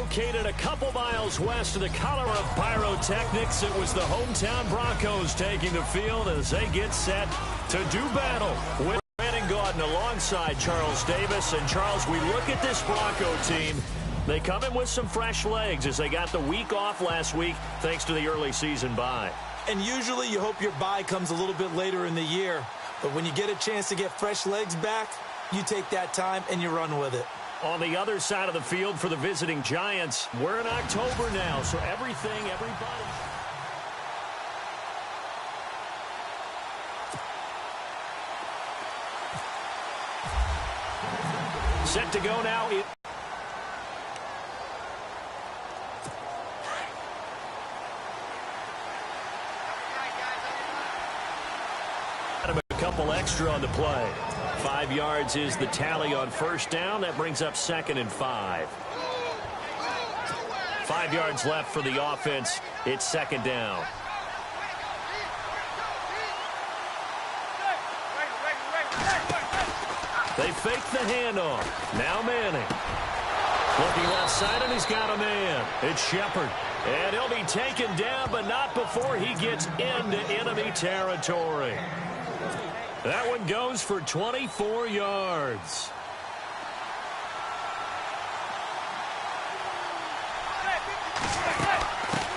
Located a couple miles west of the Collar of Pyrotechnics, it was the hometown Broncos taking the field as they get set to do battle with Brandon Gaudin alongside Charles Davis. And Charles, we look at this Bronco team. They come in with some fresh legs as they got the week off last week thanks to the early season bye. And usually you hope your bye comes a little bit later in the year. But when you get a chance to get fresh legs back, you take that time and you run with it. On the other side of the field for the visiting Giants, we're in October now, so everybody. Set to go now. A couple extra on the play. 5 yards is the tally on first down. That brings up 2nd and 5. 5 yards left for the offense. It's 2nd down. They fake the handoff. Now Manning. Looking left side, and he's got a man. It's Shepard. And he'll be taken down, but not before he gets into enemy territory. That one goes for 24 yards.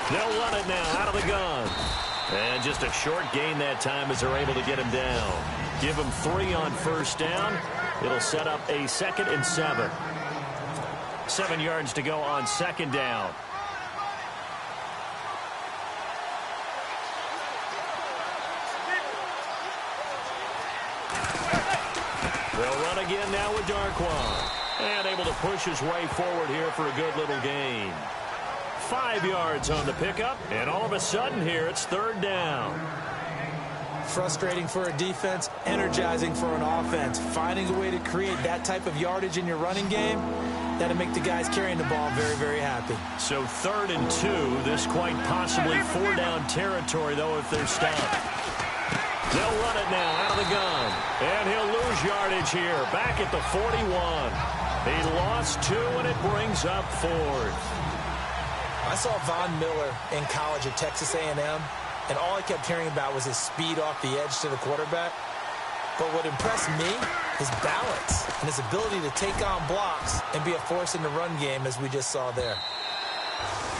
They'll run it now out of the gun. And just a short gain that time as they're able to get him down. Give him 3 on first down. It'll set up a 2nd and 7. 7 yards to go on 2nd down. They'll run again now with Darquan. And able to push his way forward here for a good little gain. 5 yards on the pickup, and all of a sudden here it's 3rd down. Frustrating for a defense, energizing for an offense. Finding a way to create that type of yardage in your running game, that'll make the guys carrying the ball very, very happy. So 3rd and 2, this quite possibly 4-down territory, though, if they're stopped. They'll run it now out of the gun. And he'll lose yardage here, back at the 41. He lost 2, and it brings up 4th. I saw Von Miller in college at Texas A&M, and all I kept hearing about was his speed off the edge to the quarterback. But what impressed me, his balance and his ability to take on blocks and be a force in the run game, as we just saw there.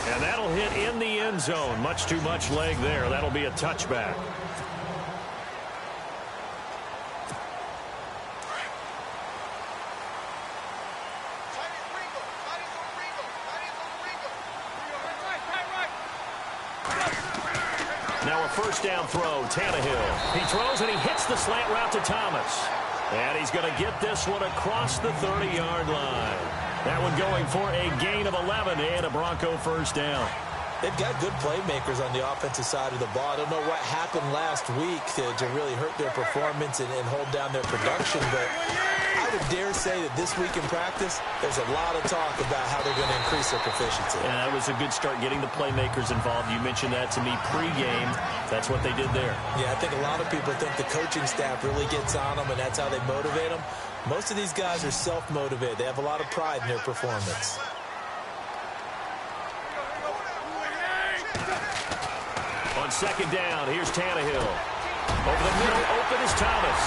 And that'll hit in the end zone. Much too much leg there. That'll be a touchback. Now a first down throw, Tannehill. He throws and he hits the slant route to Thomas. And he's going to get this one across the 30-yard line. That one going for a gain of 11 and a Bronco first down. They've got good playmakers on the offensive side of the ball. I don't know what happened last week to really hurt their performance and hold down their production, but I would dare say that this week in practice, there's a lot of talk about how they're going to increase their proficiency. Yeah, that was a good start getting the playmakers involved. You mentioned that to me pregame. That's what they did there. Yeah, I think a lot of people think the coaching staff really gets on them, and that's how they motivate them. Most of these guys are self-motivated. They have a lot of pride in their performance. On second down, here's Tannehill. Over the middle, open is Thomas.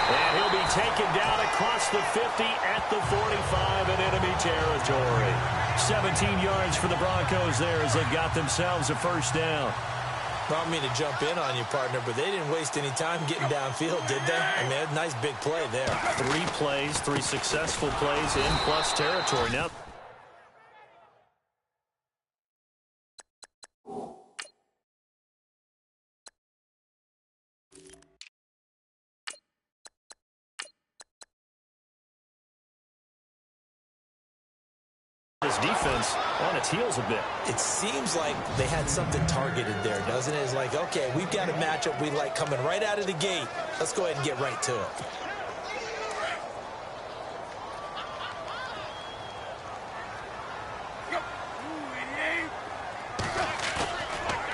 And he'll be taken down across the 50 at the 45 in enemy territory. 17 yards for the Broncos there as they've got themselves a first down. I don't mean to jump in on you, partner, but they didn't waste any time getting downfield, did they? I mean, a nice big play there. 3 plays, 3 successful plays in plus territory. Now, this defense on its heels a bit. It seems like they had something targeted there, doesn't it? It's like, okay, we've got a matchup we like coming right out of the gate. Let's go ahead and get right to it.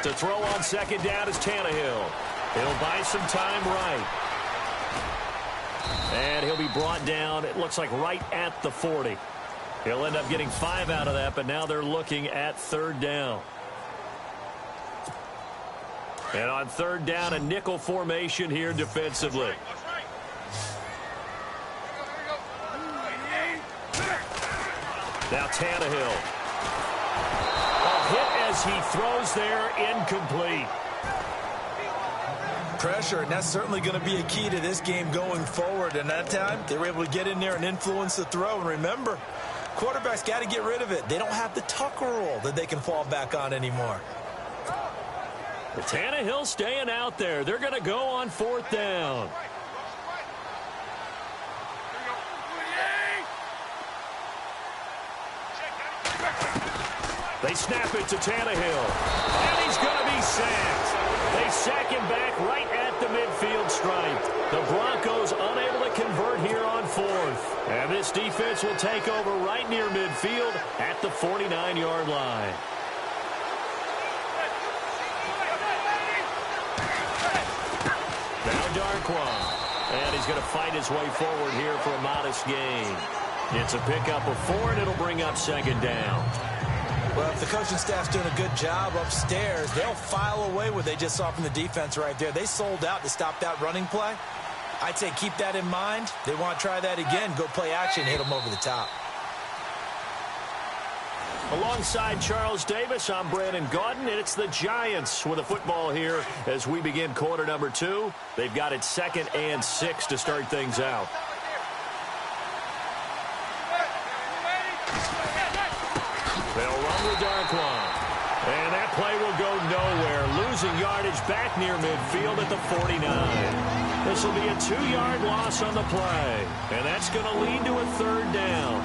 To throw on second down is Tannehill. He'll buy some time right. And he'll be brought down, it looks like right at the 40. He'll end up getting 5 out of that, but now they're looking at 3rd down. And on 3rd down, a nickel formation here defensively. Now Tannehill. A hit as he throws there, incomplete. Pressure, and that's certainly going to be a key to this game going forward. And that time, they were able to get in there and influence the throw. And remember, quarterbacks got to get rid of it. They don't have the Tucker rule that they can fall back on anymore. Tannehill staying out there. They're going to go on 4th down. They snap it to Tannehill. And he's going to be sacked. They sack him back right at the midfield stripe. The Broncos unable to convert here on 4th. And this defense will take over right near midfield at the 49-yard line. Now Darquan. And he's going to fight his way forward here for a modest gain. It's a pickup of 4, and it'll bring up 2nd down. Well, if the coaching staff's doing a good job upstairs, they'll file away what they just saw from the defense right there. They sold out to stop that running play. I'd say keep that in mind. They want to try that again. Go play action, hit them over the top. Alongside Charles Davis, I'm Brandon Gaudin, and it's the Giants with the football here as we begin quarter number 2. They've got it 2nd and 6 to start things out. They'll run with Darquan. And that play will go nowhere. Losing yardage back near midfield at the 49. This will be a 2-yard loss on the play. And that's going to lead to a 3rd down.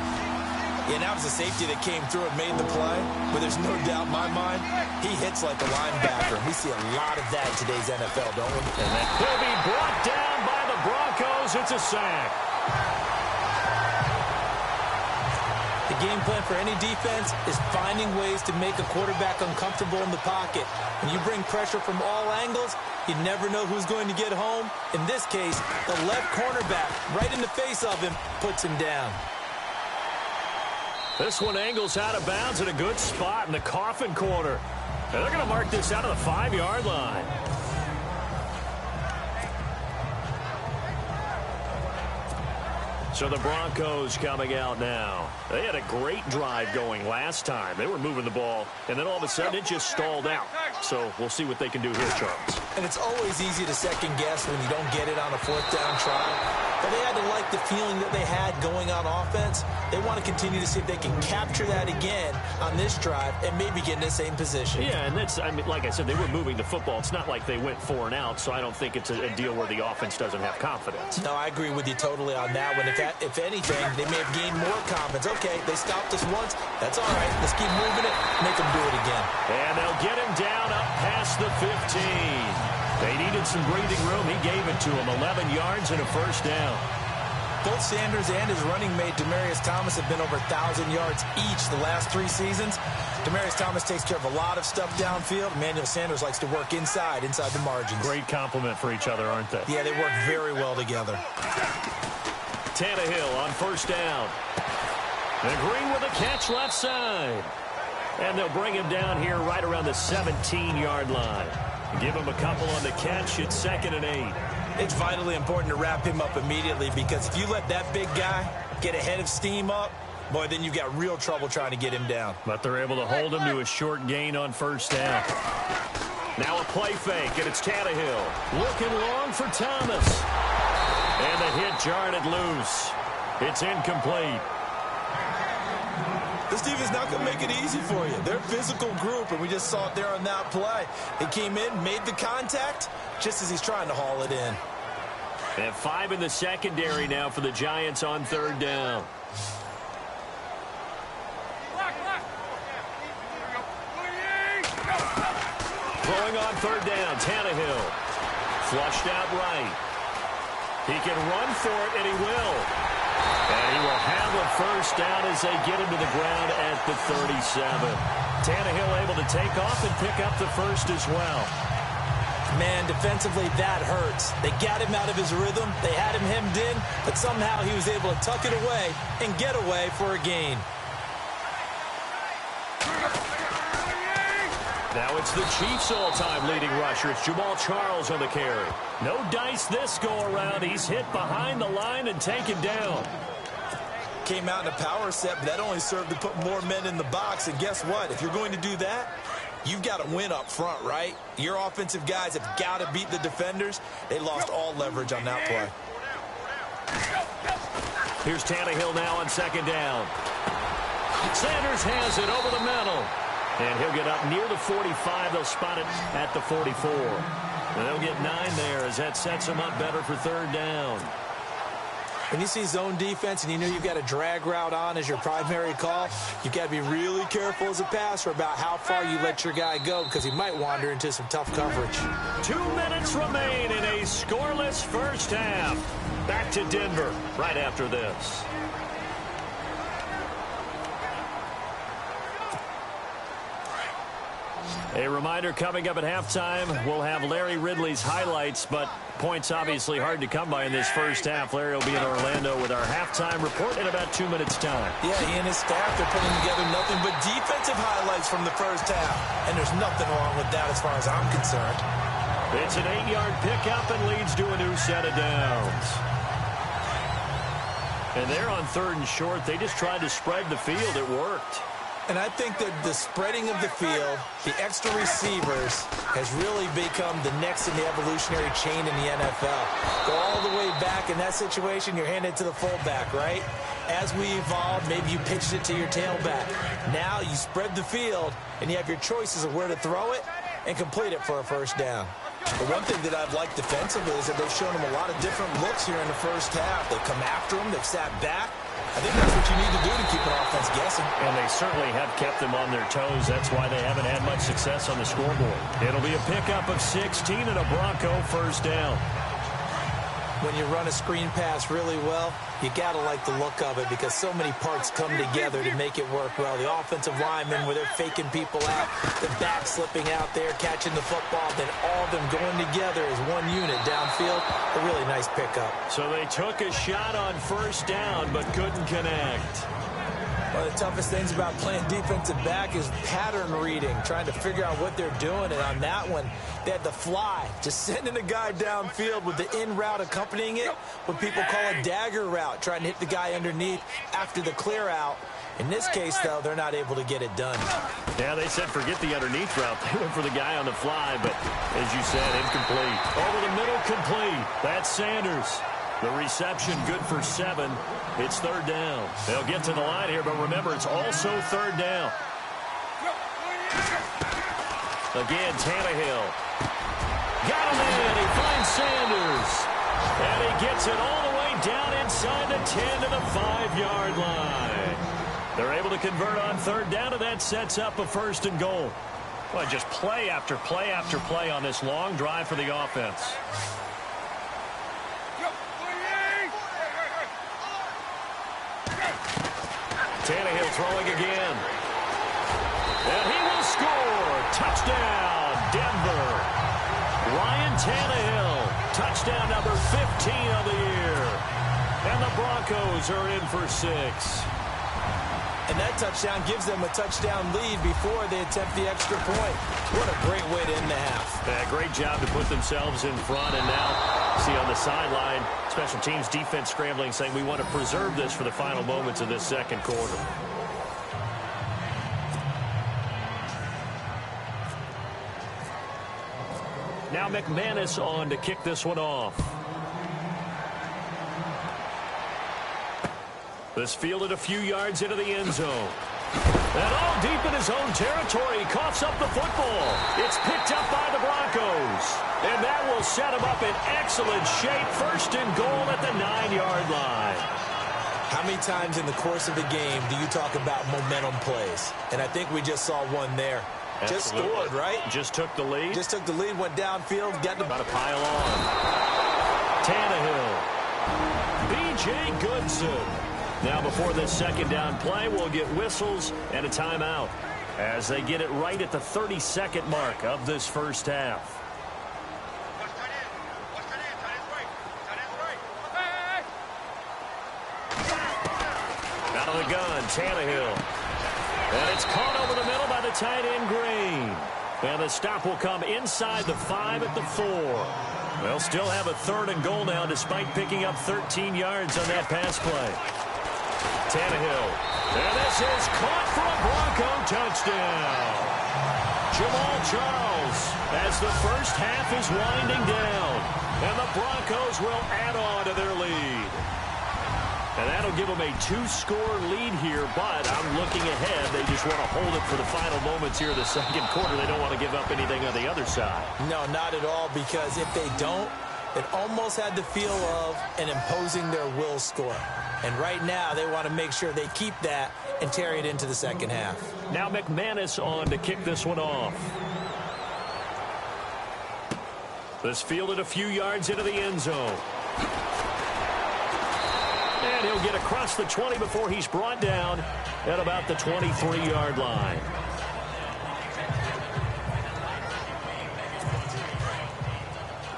Yeah, that was a safety that came through and made the play. But there's no doubt in my mind, he hits like a linebacker. We see a lot of that in today's NFL, don't we? And that will be brought down by the Broncos. It's a sack. The game plan for any defense is finding ways to make a quarterback uncomfortable in the pocket. When you bring pressure from all angles, you never know who's going to get home. In this case, the left cornerback, right in the face of him, puts him down. This one angles out of bounds at a good spot in the coffin corner. And they're going to mark this out of the 5-yard line. So the Broncos coming out now. They had a great drive going last time. They were moving the ball, and then all of a sudden it just stalled out. So we'll see what they can do here, Charles. And it's always easy to second guess when you don't get it on a 4th down try. But they had to like the feeling that they had going on offense. They want to continue to see if they can capture that again on this drive and maybe get in the same position. Yeah, and that's, I mean, like I said, they were moving the football. It's not like they went 4 and out, so I don't think it's a deal where the offense doesn't have confidence. No, I agree with you totally on that one. If anything, they may have gained more confidence. Okay, they stopped us once. That's all right. Let's keep moving it. Make them do it again. And they'll get him down up past the 15. They needed some breathing room. He gave it to him. 11 yards and a 1st down. Both Sanders and his running mate, Demaryius Thomas, have been over 1,000 yards each the last 3 seasons. Demaryius Thomas takes care of a lot of stuff downfield. Emmanuel Sanders likes to work inside the margins. Great compliment for each other, aren't they? Yeah, they work very well together. Tannehill on 1st down. And Green with a catch left side. And they'll bring him down here right around the 17-yard line. Give him a couple on the catch. It's 2nd and 8. It's vitally important to wrap him up immediately because if you let that big guy get a head of steam up, boy, then you've got real trouble trying to get him down. But they're able to hold him to a short gain on 1st down. Now a play fake, and it's Tannehill. Looking long for Thomas. And the hit jarred it loose. It's incomplete. This defense not going to make it easy for you. They're a physical group, and we just saw it there on that play. He came in, made the contact, just as he's trying to haul it in. And 5 in the secondary now for the Giants on 3rd down. Throwing on 3rd down, Tannehill. Flushed out right. He can run for it, and he will. And he will have a 1st down as they get him to the ground at the 37. Tannehill able to take off and pick up the 1st as well. Man, defensively, that hurts. They got him out of his rhythm. They had him hemmed in, but somehow he was able to tuck it away and get away for a gain. Now it's the Chiefs' all-time leading rusher. It's Jamal Charles on the carry. No dice this go-around. He's hit behind the line and taken down. Came out in a power set, but that only served to put more men in the box. And guess what? If you're going to do that, you've got to win up front, right? Your offensive guys have got to beat the defenders. They lost all leverage on that play. Here's Tannehill now on second down. Sanders has it over the middle. And he'll get up near the 45. They'll spot it at the 44. And they'll get 9 there as that sets them up better for third down. When you see zone defense and you know you've got a drag route on as your primary call, you've got to be really careful as a passer about how far you let your guy go because he might wander into some tough coverage. 2 minutes remain in a scoreless first half. Back to Denver right after this. A reminder coming up at halftime, we'll have Larry Ridley's highlights, but points obviously hard to come by in this first half. Larry will be in Orlando with our halftime report in about 2 minutes' time. Yeah, he and his staff are putting together nothing but defensive highlights from the first half, and there's nothing wrong with that as far as I'm concerned. It's an 8-yard pickup and leads to a new set of downs. And they're on third and short. They just tried to spread the field. It worked. And I think that the spreading of the field, the extra receivers, has really become the next in the evolutionary chain in the NFL. Go all the way back in that situation, you're handed to the fullback, right? As we evolved, maybe you pitched it to your tailback. Now you spread the field, and you have your choices of where to throw it and complete it for a first down. The one thing that I've liked defensively is that they've shown them a lot of different looks here in the first half. They've come after them. They've sat back. I think that's what you need to do to keep an offense guessing. And they certainly have kept them on their toes. That's why they haven't had much success on the scoreboard. It'll be a pickup of 16 and a Bronco first down. When you run a screen pass really well, you got to like the look of it because so many parts come together to make it work well. The offensive linemen, where they're faking people out, the back slipping out there, catching the football, then all of them going together as one unit downfield. A really nice pickup. So they took a shot on first down but couldn't connect. One of the toughest things about playing defensive back is pattern reading, trying to figure out what they're doing. And on that one, they had the fly, just sending a guy downfield with the in route accompanying it, what people call a dagger route, trying to hit the guy underneath after the clear out. In this case, though, they're not able to get it done. Yeah, they said forget the underneath route. They went for the guy on the fly, but as you said, incomplete. Over the middle, complete. That's Sanders. The reception good for 7. It's third down. They'll get to the line here, but remember, it's also third down. Again, Tannehill. Got him in. He finds Sanders. And he gets it all the way down inside the 10 to the 5-yard line. They're able to convert on third down, and that sets up a first and goal. Well, just play after play after play on this long drive for the offense. Tannehill throwing again. And he will score. Touchdown, Denver. Ryan Tannehill, touchdown number 15 of the year. And the Broncos are in for 6. And that touchdown gives them a touchdown lead before they attempt the extra point. What a great way to end the half. Yeah, great job to put themselves in front. And now, see on the sideline, special teams defense scrambling, saying we want to preserve this for the final moments of this second quarter. Now McManus on to kick this one off. This fielded a few yards into the end zone. And all deep in his own territory, he coughs up the football. It's picked up by the Broncos. And that will set him up in excellent shape. First and goal at the 9-yard line. How many times in the course of the game do you talk about momentum plays? And I think we just saw one there. Absolutely. Just scored, right? Just took the lead. Just took the lead, went downfield, got about to pile on. Tannehill. B.J. Goodson. Now before this second down play, we'll get whistles and a timeout as they get it right at the 32nd mark of this first half. Out of the gun, Tannehill. And it's caught over the middle by the tight end, Green. And the stop will come inside the 5 at the 4. They'll still have a 3rd and goal now despite picking up 13 yards on that pass play. Tannehill. And this is caught for a Bronco touchdown. Jamal Charles as the first half is winding down. And the Broncos will add on to their lead. And that'll give them a 2-score lead here, but I'm looking ahead. They just want to hold it for the final moments here in the second quarter. They don't want to give up anything on the other side. No, not at all, because if they don't, it almost had the feel of an imposing their will score. And right now, they want to make sure they keep that and carry it into the second half. Now McManus on to kick this one off. This fielded a few yards into the end zone. And he'll get across the 20 before he's brought down at about the 23-yard line.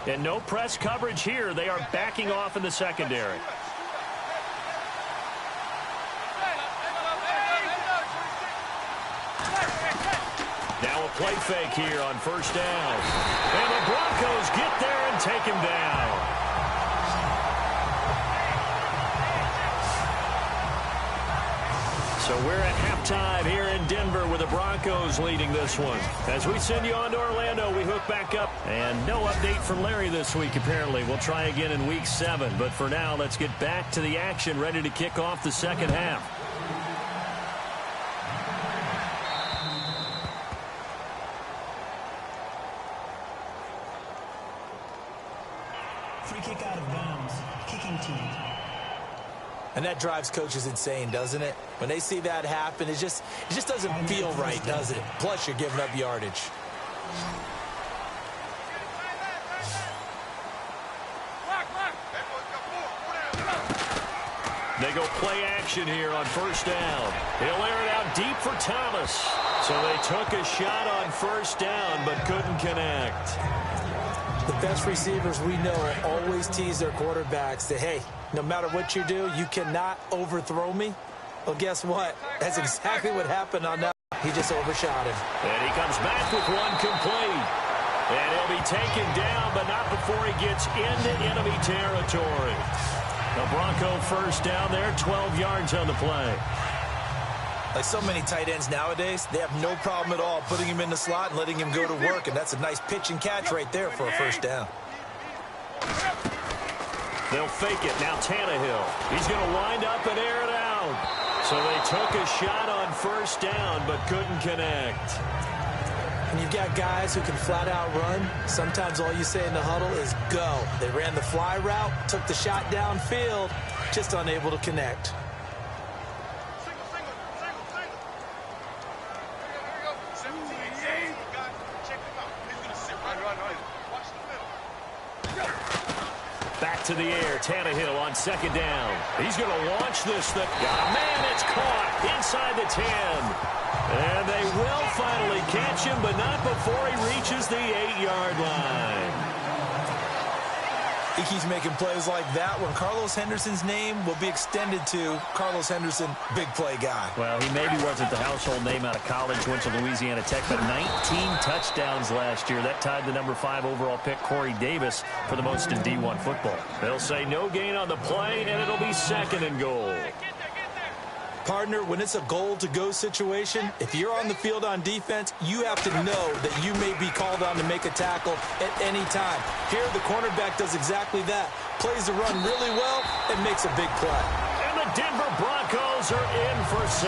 And no press coverage here. They are backing off in the secondary. Now a play fake here on first down. And the Broncos get there and take him down. So we're at halftime here in Denver with the Broncos leading this one. As we send you on to Orlando, we hook back up. And no update from Larry this week, apparently. We'll try again in Week 7. But for now, let's get back to the action, ready to kick off the second half. Free kick out of bounds. Kicking team. And that drives coaches insane, doesn't it? When they see that happen, it just doesn't feel right, does it? Plus, you're giving up yardage. They go play action here on first down. He'll air it out deep for Thomas. So they took a shot on first down but couldn't connect. The best receivers we know always tease their quarterbacks that, hey, no matter what you do, you cannot overthrow me. Well, guess what? That's exactly what happened on that. He just overshot him. And he comes back with one complete. And he'll be taken down, but not before he gets into enemy territory. The Bronco first down there, 12 yards on the play. Like so many tight ends nowadays, they have no problem at all putting him in the slot and letting him go to work, and that's a nice pitch and catch right there for a first down. They'll fake it. Now Tannehill. He's going to wind up and air it out. So they took a shot on first down but couldn't connect. And you've got guys who can flat out run. Sometimes all you say in the huddle is go. They ran the fly route, took the shot downfield, just unable to connect. Back to the air, Tannehill on second down. He's going to launch this thing. Man, it's caught inside the 10. And they will finally catch him, but not before he reaches the 8-yard line. He keeps making plays like that when Carlos Henderson's name will be extended to Carlos Henderson, big play guy. Well, he maybe wasn't the household name out of college, went to Louisiana Tech, but 19 touchdowns last year. That tied the number 5 overall pick, Corey Davis, for the most in D1 football. They'll say no gain on the play, and it'll be second and goal. Partner, when it's a goal-to-go situation, if you're on the field on defense, you have to know that you may be called on to make a tackle at any time. Here, the cornerback does exactly that. Plays the run really well and makes a big play. And the Denver Broncos are in for 6.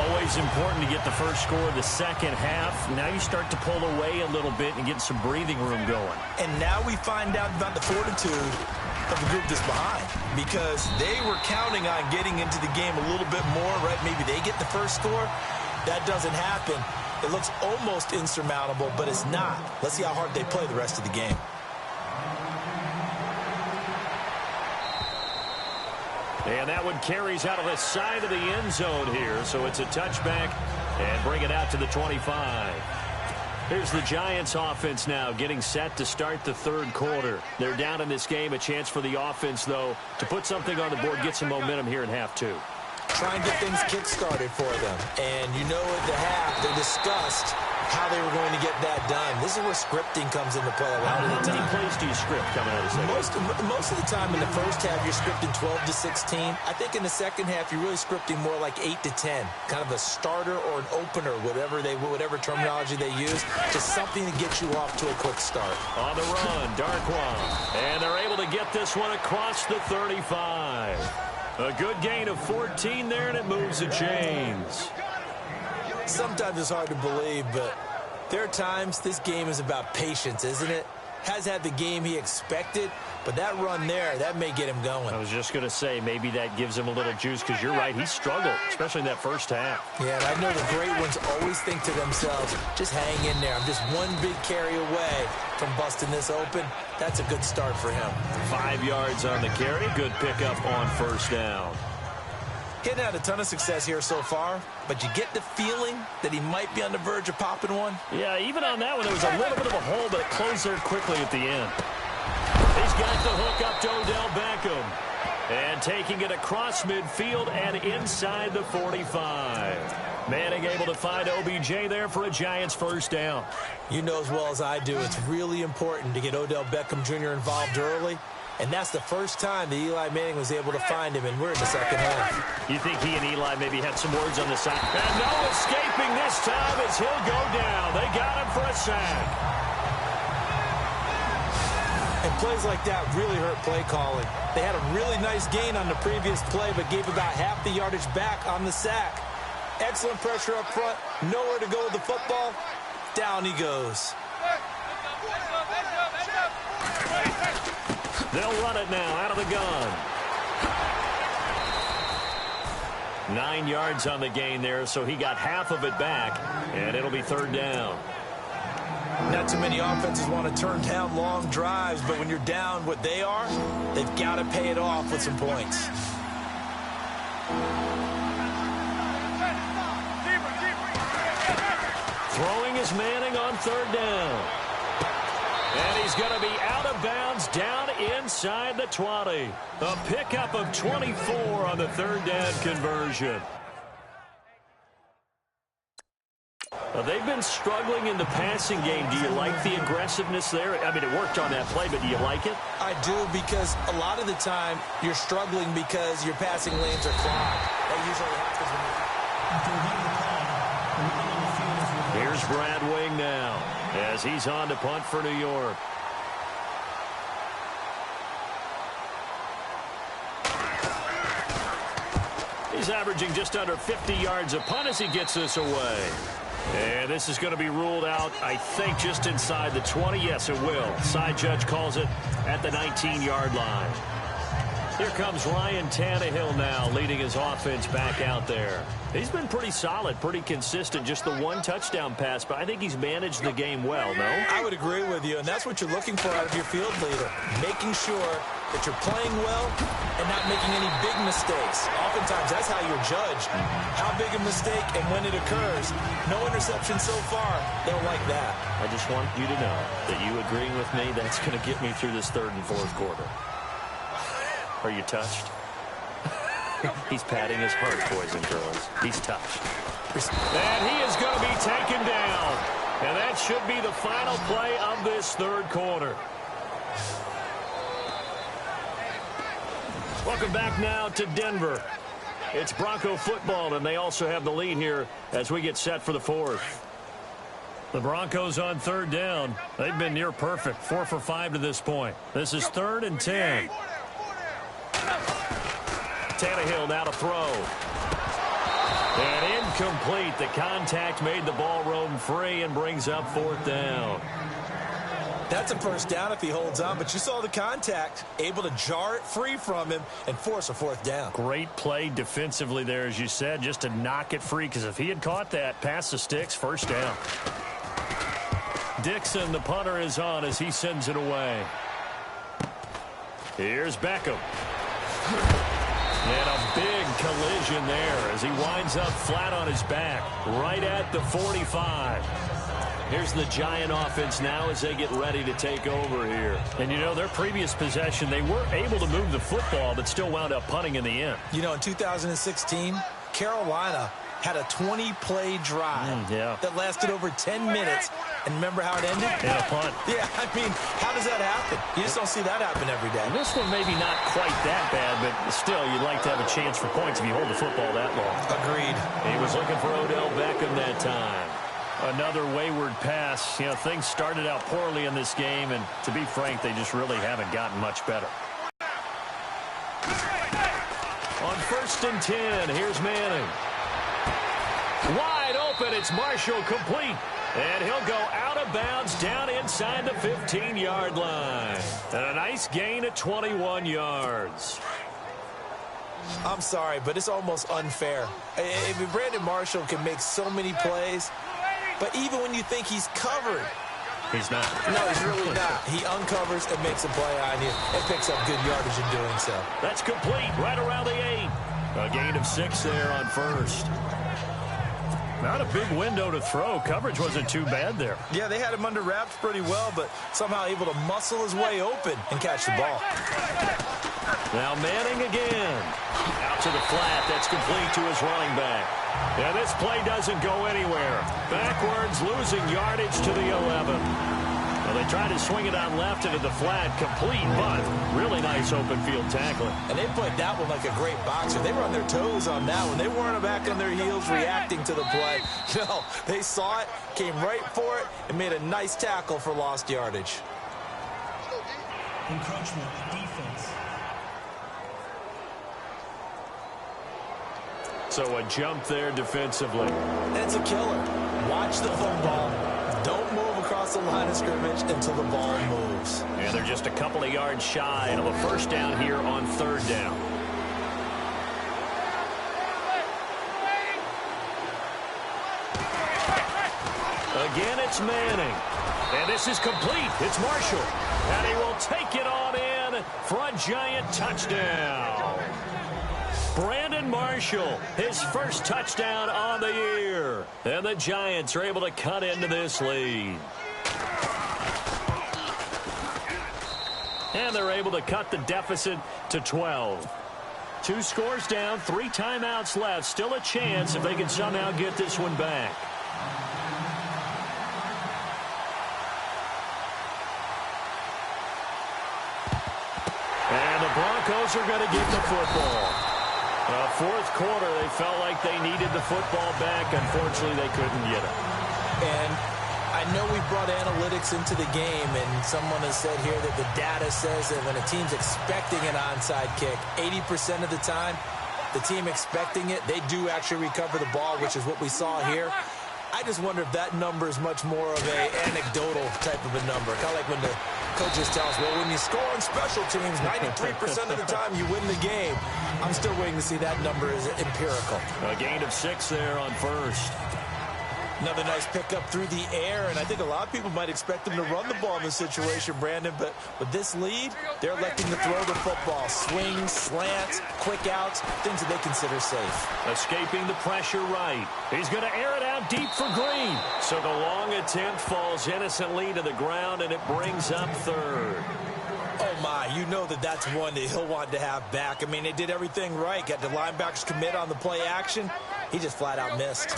Always important to get the first score of the second half. Now you start to pull away a little bit and get some breathing room going. And now we find out about the fortitude of the group that's behind, because they were counting on getting into the game a little bit more, right? Maybe they get the first score. That doesn't happen. It looks almost insurmountable, but it's not. Let's see how hard they play the rest of the game. And that one carries out of the side of the end zone here, so it's a touchback and bring it out to the 25. Here's the Giants offense now getting set to start the third quarter. They're down in this game. A chance for the offense, though, to put something on the board, get some momentum here in half 2. try and get things kick-started for them. And you know at the half, they discussed how they were going to get that done. This is where scripting comes into play a lot of the time. How many plays do you script coming out of the second? Most of the time in the first half, you're scripting 12 to 16. I think in the second half, you're really scripting more like 8 to 10. Kind of a starter or an opener, whatever terminology they use. Just something to get you off to a quick start. On the run, Darkwan. And they're able to get this one across the 35. A good gain of 14 there, and it moves the chains. Sometimes it's hard to believe, but there are times this game is about patience, isn't it? Has had the game he expected, but that run there, that may get him going. I was just going to say, maybe that gives him a little juice, because you're right, he struggled, especially in that first half. Yeah, and I know the great ones always think to themselves, just hang in there. I'm just one big carry away from busting this open. That's a good start for him. 5 yards on the carry, good pickup on first down. Getting had a ton of success here so far, but you get the feeling that he might be on the verge of popping one. Yeah, even on that one, there was a little bit of a hole, but it closed there quickly at the end. He's got the hook up to Odell Beckham. And taking it across midfield and inside the 45. Manning able to find OBJ there for a Giants first down. You know as well as I do, it's really important to get Odell Beckham Jr. involved early. And that's the first time that Eli Manning was able to find him, and we're in the second half. You think he and Eli maybe had some words on the side? And no escaping this time as he'll go down. They got him for a sack. And plays like that really hurt play calling. They had a really nice gain on the previous play, but gave about half the yardage back on the sack. Excellent pressure up front. Nowhere to go with the football. Down he goes. They'll run it now out of the gun. 9 yards on the gain there, so he got half of it back, and it'll be third down. Not too many offenses want to turn down long drives, but when you're down what they are, they've got to pay it off with some points. Throwing is Manning on third down. And he's going to be out of bounds down inside the 20. A pickup of 24 on the third down conversion. They've been struggling in the passing game. Do you like the aggressiveness there? I mean, it worked on that play, but do you like it? I do, because a lot of the time you're struggling because your passing lanes are clogged. That usually happens when Here's Brad Wing now as he's on to punt for New York. He's averaging just under 50 yards a punt as he gets this away. And this is going to be ruled out, I think, just inside the 20. Yes, it will. Side judge calls it at the 19-yard line. Here comes Ryan Tannehill now, leading his offense back out there. He's been pretty solid, pretty consistent, just the one touchdown pass, but I think he's managed the game well, no? I would agree with you, and that's what you're looking for out of your field leader, making sure that you're playing well and not making any big mistakes. Oftentimes, that's how you're judged. How big a mistake and when it occurs. No interception so far. They'll like that. I just want you to know that you agreeing with me, that's going to get me through this third and fourth quarter. Are you touched? He's patting his heart, boys and girls. He's touched. And he is going to be taken down. And that should be the final play of this third quarter. Welcome back now to Denver. It's Bronco football, and they also have the lead here as we get set for the fourth. The Broncos on third down. They've been near perfect, 4 for 5 to this point. This is 3rd and 10. Tannehill now to throw. And incomplete. The contact made the ball roam free and brings up 4th down. That's a first down if he holds on, but you saw the contact, able to jar it free from him and force a 4th down. Great play defensively there, as you said, just to knock it free, because if he had caught that, past the sticks, first down. Dixon, the punter, is on as he sends it away. Here's Beckham. And a big collision there as he winds up flat on his back, right at the 45. Here's the Giant offense now as they get ready to take over here. And, you know, their previous possession, they were able to move the football, but still wound up punting in the end. You know, in 2016, Carolina had a 20-play drive that lasted over 10 minutes. And remember how it ended? Yeah, a punt. Yeah, I mean, how does that happen? You just don't see that happen every day. And this one maybe not quite that bad, but still, you'd like to have a chance for points if you hold the football that long. Agreed. He was looking for Odell Beckham that time. Another wayward pass. You know, things started out poorly in this game, and to be frank, they just really haven't gotten much better. On 1st and 10, here's Manning. Wide open, it's Marshall complete. And he'll go out of bounds down inside the 15-yard line. And a nice gain of 21 yards. I'm sorry, but it's almost unfair. Brandon Marshall can make so many plays, but even when you think he's covered, he's not. No, he's really not. He uncovers and makes a play on you and picks up good yardage in doing so. That's complete right around the 8. A gain of 6 there on 1st. Not a big window to throw. Coverage wasn't too bad there. Yeah, they had him under wraps pretty well, but somehow able to muscle his way open and catch the ball. Now Manning again. Out to the flat. That's complete to his running back. And this play doesn't go anywhere. Backwards, losing yardage to the 11. Well, they tried to swing it on left into the flat. Complete, but really nice open field tackling. And they played that one like a great boxer. They were on their toes on that one. They weren't back on their heels reacting to the play. No, they saw it, came right for it, and made a nice tackle for lost yardage. Encroachment, defense. So a jump there defensively. And it's a killer. Watch the football. Don't move across the line of scrimmage until the ball moves. And they're just a couple of yards shy of a 1st down here on 3rd down. Again, it's Manning. And this is complete. It's Marshall. And he will take it on in for a Giant touchdown. Brandon Marshall, his 1st touchdown on the year. And the Giants are able to cut into this lead. And they're able to cut the deficit to 12. 2 scores down, 3 timeouts left. Still a chance if they can somehow get this one back. And the Broncos are going to get the football. 4th quarter, they felt like they needed the football back. Unfortunately, they couldn't get it. And I know we brought analytics into the game, and someone has said here that the data says that when a team's expecting an onside kick, 80% of the time, the team expecting it, they do actually recover the ball, which is what we saw here. I just wonder if that number is much more of an anecdotal type of a number. Kind of like when the coaches tell us, well, when you score on special teams, 93% of the time you win the game. I'm still waiting to see that number is empirical. A gain of 6 there on 1st. Another nice pickup through the air, and I think a lot of people might expect them to run the ball in this situation, Brandon, but with this lead, they're electing to throw the football. Swings, slants, quick outs, things that they consider safe. Escaping the pressure right. He's going to air it out deep for Green. So the long attempt falls innocently to the ground, and it brings up 3rd. Oh, my, you know that that's one that he'll want to have back. I mean, they did everything right. Got the linebackers commit on the play action. He just flat out missed.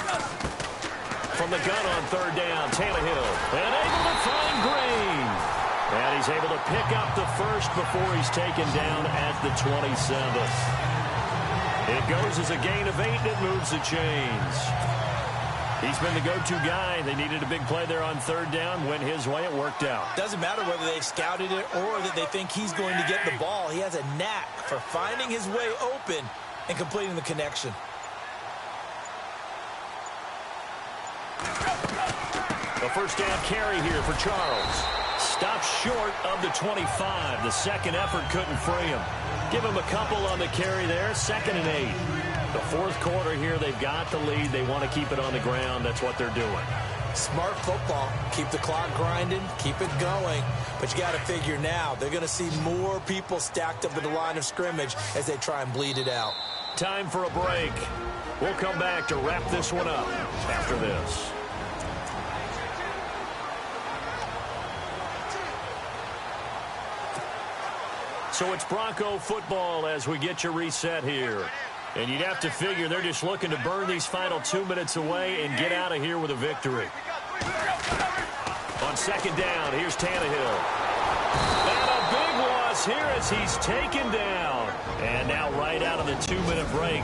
From the gun on 3rd down, Tannehill, and able to find Green. And he's able to pick up the 1st before he's taken down at the 27th. It goes as a gain of 8, and it moves the chains. He's been the go-to guy. They needed a big play there on 3rd down. Went his way. It worked out. Doesn't matter whether they've scouted it or that they think he's going to get the ball. He has a knack for finding his way open and completing the connection. The 1st down carry here for Charles. Stopped short of the 25. The 2nd effort couldn't free him. Give him a couple on the carry there. 2nd and 8. The 4th quarter here, they've got the lead. They want to keep it on the ground. That's what they're doing. Smart football. Keep the clock grinding. Keep it going. But you got to figure now, they're going to see more people stacked up at the line of scrimmage as they try and bleed it out. Time for a break. We'll come back to wrap this one up after this. So it's Bronco football as we get you reset here. And you'd have to figure they're just looking to burn these final 2 minutes away and get out of here with a victory. On second down, here's Tannehill. And a big loss here as he's taken down. And now right out of the 2-minute break,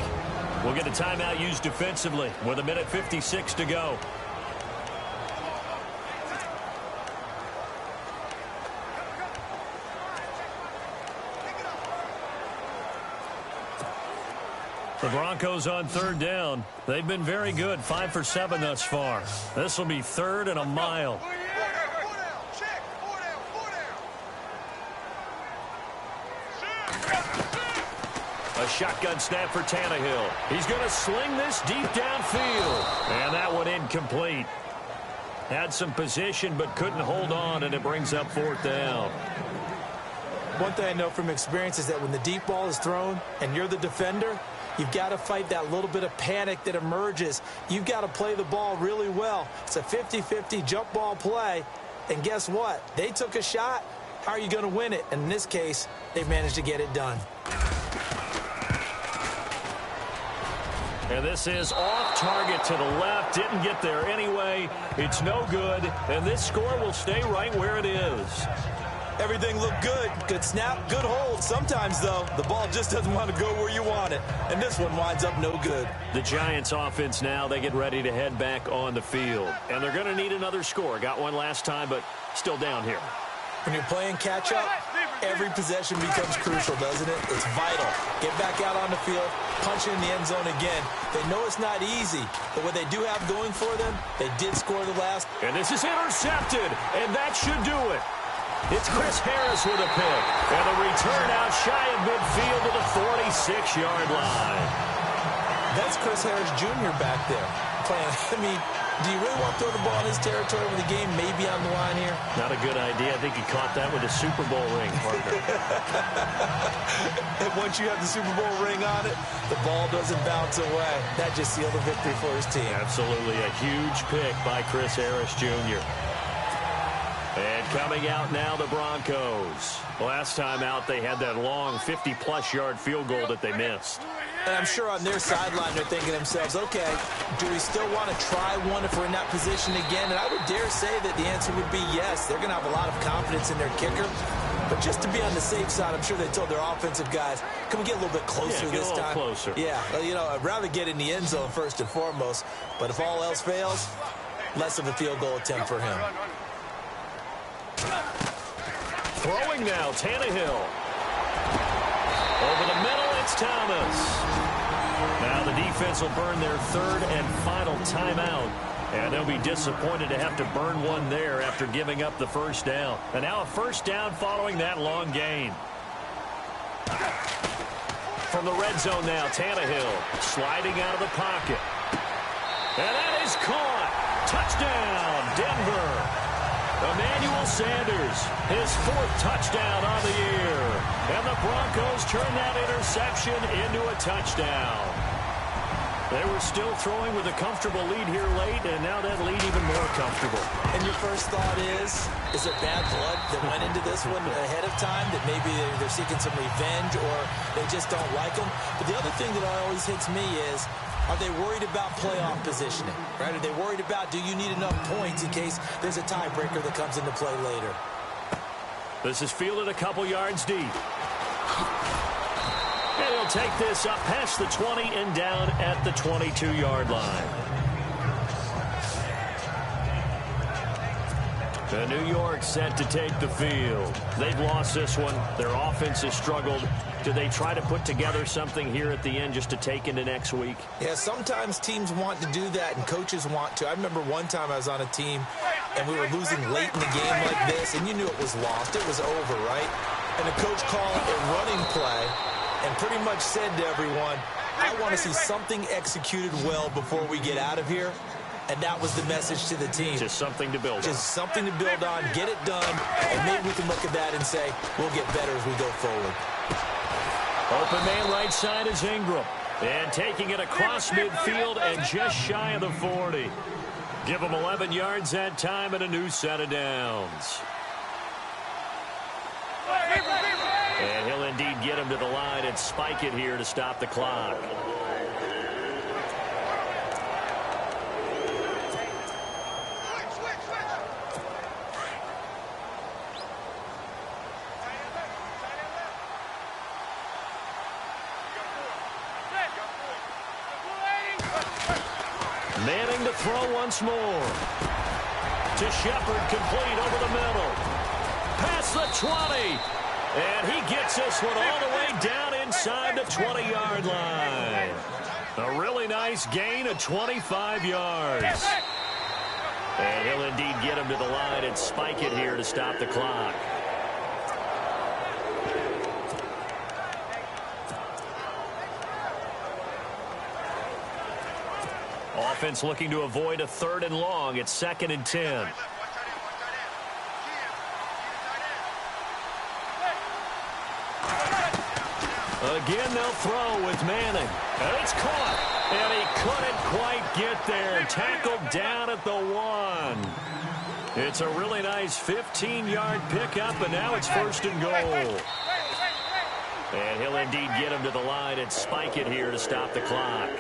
we'll get a timeout used defensively with 1:56 to go. The Broncos on third down. They've been very good, 5 for 7 thus far. This will be third and a mile. A shotgun snap for Tannehill. He's going to sling this deep downfield. And that one incomplete. Had some position but couldn't hold on, and it brings up fourth down. One thing I know from experience is that when the deep ball is thrown and you're the defender, you've got to fight that little bit of panic that emerges. You've got to play the ball really well. It's a 50-50 jump ball play. And guess what? They took a shot. How are you going to win it? And in this case, they've managed to get it done. And this is off target to the left. Didn't get there anyway. It's no good. And this score will stay right where it is. Everything looked good. Good snap, good hold. Sometimes, though, the ball just doesn't want to go where you want it. And this one winds up no good. The Giants offense now, they get ready to head back on the field. And they're going to need another score. Got one last time, but still down here. When you're playing catch-up, every possession becomes crucial, doesn't it? It's vital. Get back out on the field, punch it in the end zone again. They know it's not easy, but what they do have going for them, they did score the last. And this is intercepted, and that should do it. It's Chris Harris with a pick. And a return out shy of midfield to the 46-yard line. That's Chris Harris Jr. back there playing. I mean, do you really want to throw the ball in his territory with the game maybe on the line here? Not a good idea. I think he caught that with a Super Bowl ring, partner. And once you have the Super Bowl ring on it, the ball doesn't bounce away. That just sealed the victory for his team. Absolutely a huge pick by Chris Harris Jr. And coming out now, the Broncos. Last time out, they had that long 50-plus yard field goal that they missed. And I'm sure on their sideline, they're thinking to themselves, okay, do we still want to try one if we're in that position again? And I would dare say that the answer would be yes. They're going to have a lot of confidence in their kicker. But just to be on the safe side, I'm sure they told their offensive guys, can we get a little bit closer this time? Closer. Yeah, well, you know, I'd rather get in the end zone first and foremost. But if all else fails, less of a field goal attempt for him. Throwing now, Tannehill. Over the middle, it's Thomas. Now the defense will burn their third and final timeout. And they'll be disappointed to have to burn one there after giving up the first down. And now a first down following that long gain. From the red zone now, Tannehill sliding out of the pocket. And that is caught. Touchdown, Denver. Emmanuel Sanders, his fourth touchdown on the year. And the Broncos turn that interception into a touchdown. They were still throwing with a comfortable lead here late, and now that lead even more comfortable. And your first thought is there bad blood that went into this one ahead of time, that maybe they're seeking some revenge or they just don't like them? But the other thing that always hits me is, are they worried about playoff positioning? Right? Are they worried about, do you need enough points in case there's a tiebreaker that comes into play later? This is fielded a couple yards deep. And he'll take this up past the 20 and down at the 22-yard line. The New York set to take the field. They've lost this one. Their offense has struggled. Do they try to put together something here at the end just to take into next week? Yeah, sometimes teams want to do that and coaches want to. I remember one time I was on a team and we were losing late in the game like this, and you knew it was lost. It was over, right? And the coach called a running play and pretty much said to everyone, I want to see something executed well before we get out of here. And that was the message to the team. Just something to build on. Just something to build on, get it done, and maybe we can look at that and say, we'll get better as we go forward. Open man right side is Ingram. And taking it across midfield and just shy of the 40. Give him 11 yards that time and a new set of downs. And he'll get him to the line and spike it here to stop the clock. Manning to throw once more. To Shepard, complete over the middle. Past the 20. And he gets this one all the way down inside the 20-yard line. A really nice gain of 25 yards. And he'll indeed get him to the line and spike it here to stop the clock. Offense looking to avoid a 3rd and long. It's 2nd and 10. Again, they'll throw with Manning. And it's caught. And he couldn't quite get there. Tackled down at the 1. It's a really nice 15-yard pickup, and now it's 1st and goal. And he'll indeed get him to the line and spike it here to stop the clock.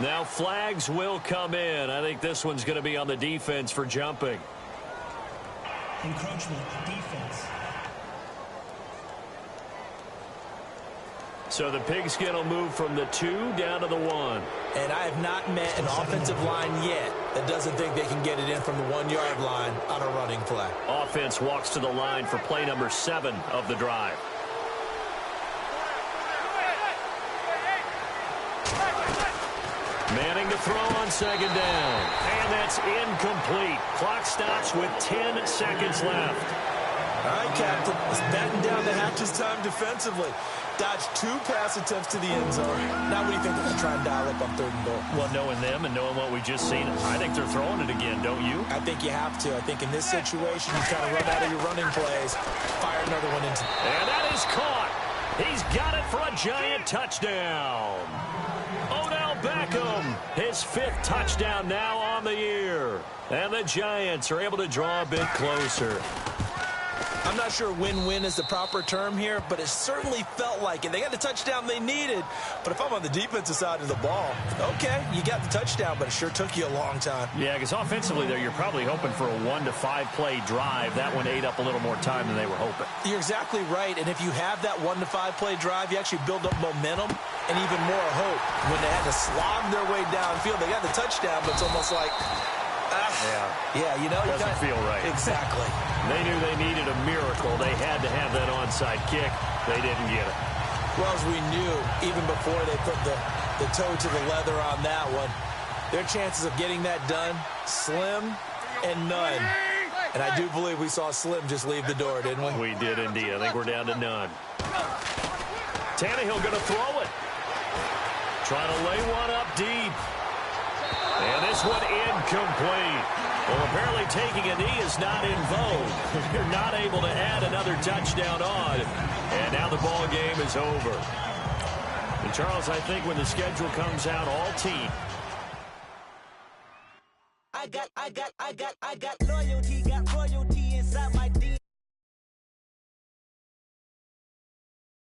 Now flags will come in. I think this one's going to be on the defense for jumping. Encroachment, defense. So the pigskin will move from the 2 down to the 1. And I have not met an offensive line yet that doesn't think they can get it in from the 1-yard line on a running play. Offense walks to the line for play number 7 of the drive. Manning to throw on 2nd down. And that's incomplete. Clock stops with 10 seconds left. All right, Captain. Let's batten down the hatches time defensively. Dodged 2 pass attempts to the end zone. Now what do you think they're going to try and dial up on 3rd and goal? Well, knowing them and knowing what we just seen, I think they're throwing it again, don't you? I think you have to. I think in this situation, you kind of run out of your running plays, fire another one into. And that is caught. He's got it for a giant touchdown. Odell Beckham, his 5th touchdown now on the year. And the Giants are able to draw a bit closer. I'm not sure win-win is the proper term here, but it certainly felt like it. They got the touchdown they needed, but if I'm on the defensive side of the ball, okay, you got the touchdown, but it sure took you a long time. Yeah, because offensively there, you're probably hoping for a 1 to 5 play drive. That one ate up a little more time than they were hoping. You're exactly right, and if you have that 1 to 5 play drive, you actually build up momentum and even more hope. When they had to slog their way downfield, they got the touchdown, but it's almost like, yeah, you know, doesn't feel right. Exactly. They knew they needed a miracle. They had to have that onside kick. They didn't get it. Well, as we knew, even before they put the toe to the leather on that one, their chances of getting that done, slim and none. And I do believe we saw Slim just leave the door, didn't we? We did indeed. I think we're down to none. Tannehill going to throw it. Trying to lay one up deep. And this one incomplete. Well, apparently taking a knee is not in vogue. You're not able to add another touchdown on. And now the ball game is over. And Charles, I think when the schedule comes out, all team. I got loyalty.